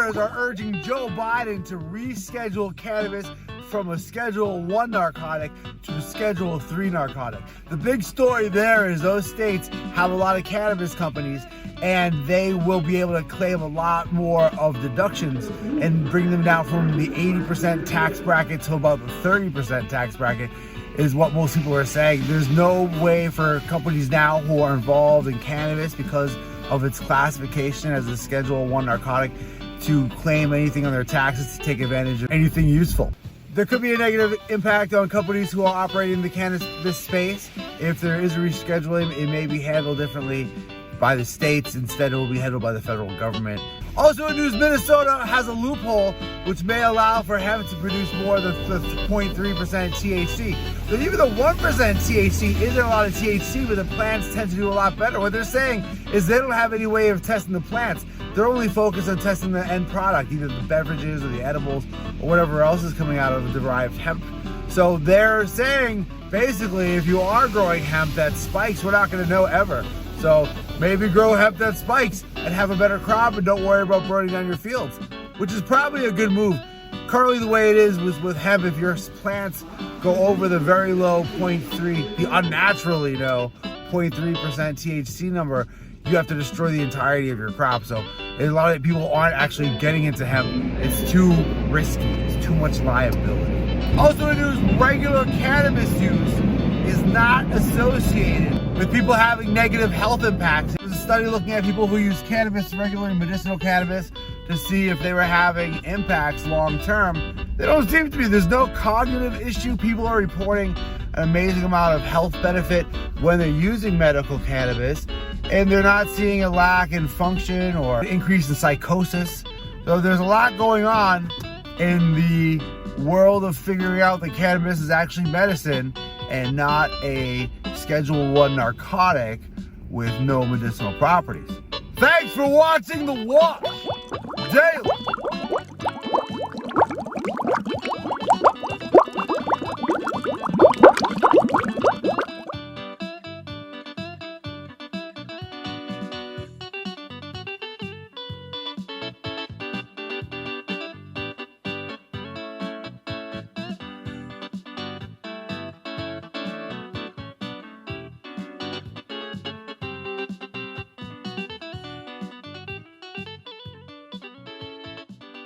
senators are urging Joe Biden to reschedule cannabis from a Schedule 1 narcotic to a Schedule 3 narcotic. The big story there is those states have a lot of cannabis companies and they will be able to claim a lot more of deductions and bring them down from the 80% tax bracket to about the 30% tax bracket is what most people are saying. There's no way for companies now who are involved in cannabis because of its classification as a Schedule 1 narcotic to claim anything on their taxes to take advantage of anything useful. There could be a negative impact on companies who are operating in the cannabis space. If there is a rescheduling, it may be handled differently by the states. Instead, it will be handled by the federal government. Also in news, Minnesota has a loophole which may allow for hemp to produce more than 0.3% THC. But even the 1% THC isn't a lot of THC, but the plants tend to do a lot better. What they're saying is they don't have any way of testing the plants. They're only focused on testing the end product, either the beverages or the edibles or whatever else is coming out of derived hemp. So they're saying, basically, if you are growing hemp that spikes, we're not going to know ever. So maybe grow hemp that spikes and have a better crop and don't worry about burning down your fields, which is probably a good move. Currently the way it is with hemp, if your plants go over the very low 0.3, the unnaturally low 0.3% THC number, you have to destroy the entirety of your crop. So a lot of people aren't actually getting into hemp. It's too risky, it's too much liability. Also in news, regular cannabis use is not associated with people having negative health impacts. There's a study looking at people who use cannabis, regular medicinal cannabis, to see if they were having impacts long term. They don't seem to be. There's no cognitive issue. People are reporting an amazing amount of health benefit when they're using medical cannabis, and they're not seeing a lack in function or increase in psychosis. So there's a lot going on in the world of figuring out that cannabis is actually medicine and not a Schedule 1 narcotic with no medicinal properties. Thanks for watching The Wash Daily.